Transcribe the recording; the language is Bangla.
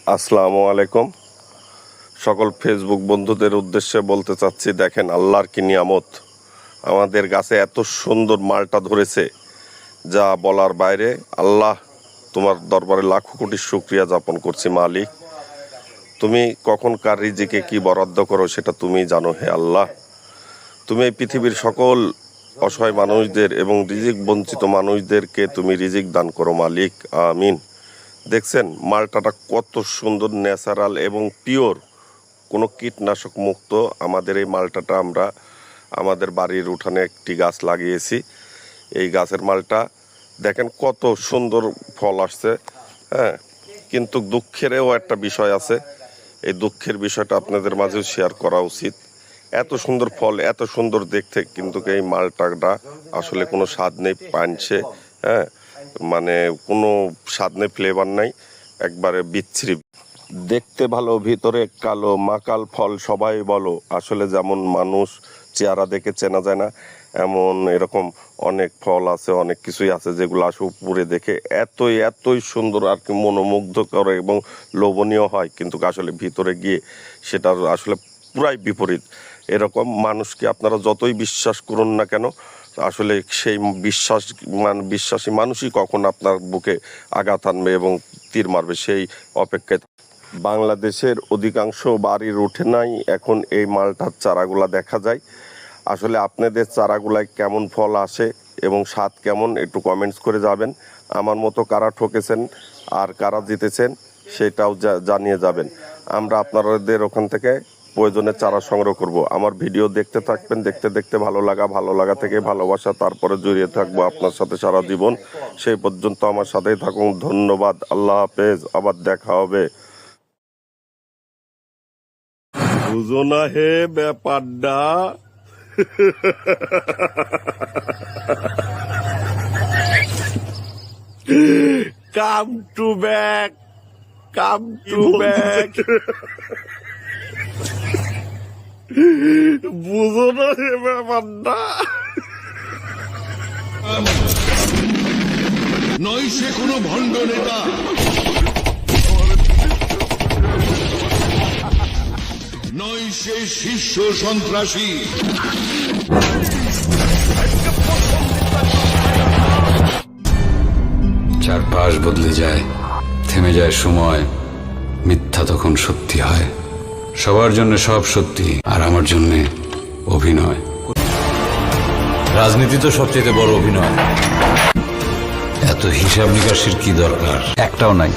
আসসালামু আলাইকুম। সকল ফেসবুক বন্ধুদের উদ্দেশ্যে বলতে চাচ্ছি, দেখেন আল্লাহর কি নিয়ামত। আমাদের গাছে এত সুন্দর মালটা ধরেছে যা বলার বাইরে। আল্লাহ, তোমার দরবারে লাখো কোটি শুকরিয়া জ্ঞাপন করছি মালিক। তুমি কখন কার রিজিকে কি বরাদ্দ করো সেটা তুমি জানো। হে আল্লাহ, তুমি এই পৃথিবীর সকল অসহায় মানুষদের এবং রিজিক বঞ্চিত মানুষদেরকে তুমি রিজিক দান করো মালিক, আমিন। দেখছেন মালটাটা কত সুন্দর, ন্যাচারাল এবং পিওর, কোনো কীটনাশক মুক্ত। আমাদের এই মালটাটা আমরা আমাদের বাড়ির উঠানে একটি গাছ লাগিয়েছি। এই গাছের মালটা দেখেন কত সুন্দর ফল আসছে। হ্যাঁ, কিন্তু দুঃখেরও একটা বিষয় আছে। এই দুঃখের বিষয়টা আপনাদের মাঝেও শেয়ার করা উচিত। এত সুন্দর ফল, এত সুন্দর দেখতে, কিন্তু এই মালটাটা আসলে কোনো স্বাদ নেই পানছে। হ্যাঁ, মানে কোনো স্বাদ নেই, ফ্লেভার নাই, একবারে বিচ্ছিরি। দেখতে ভালো, ভিতরে কালো মাকাল ফল সবাই বলো। আসলে যেমন মানুষ চেহারা দেখে চেনা যায় না, এমন এরকম অনেক ফল আছে, অনেক কিছুই আছে যেগুলো আসলে উপরে দেখে এতই সুন্দর আর কি, মনোমুগ্ধকর এবং লোভনীয় হয়, কিন্তু আসলে ভিতরে গিয়ে সেটার আসলে পুরাই বিপরীত। এরকম মানুষকে আপনারা যতই বিশ্বাস করুন না কেন, আসলে সেই বিশ্বাসী মানুষই কখন আপনার বুকে আঘাত আনবে এবং তীর মারবে সেই অপেক্ষায়। বাংলাদেশের অধিকাংশ বাড়ির উঠে নাই এখন এই মালটার চারাগুলা দেখা যায়। আসলে আপনাদের চারাগুলায় কেমন ফল আসে এবং স্বাদ কেমন, একটু কমেন্টস করে যাবেন। আমার মতো কারা ঠকেছেন আর কারা জিতেছেন সেটাও জানিয়ে যাবেন। আমরা আপনাদের ওখান থেকে প্রয়োজনে চারা সংগ্রহ করব। আমার ভিডিও দেখতে থাকবেন, দেখতে দেখতে ভালো লাগা থেকে ভালোবাসা, তারপরে জড়িয়ে থাকবো আপনার সাথে সারা জীবন। সেই পর্যন্ত আমার সাথেই থাকুন। ধন্যবাদ, আল্লাহ হাফেজ, আবার দেখা হবে। বুঝো না হে ব্যাপারটা। কাম টু ব্যাক, বুঝো না হে ব্যাপারটা। নয় সে কোনো ভণ্ড নেতা, নয় সে শীর্ষ সন্ত্রাসী। চারপাশ বদলে যায়, থেমে যায় সময়, মিথ্যা তখন সত্যি হয়। সবার জন্য সব সত্যি, আর আমার জন্য অভিনয়। রাজনীতি তো সবচেয়ে বড় অভিনয়। এত হিসাব নিকাশের কি দরকার? একটাও নাই।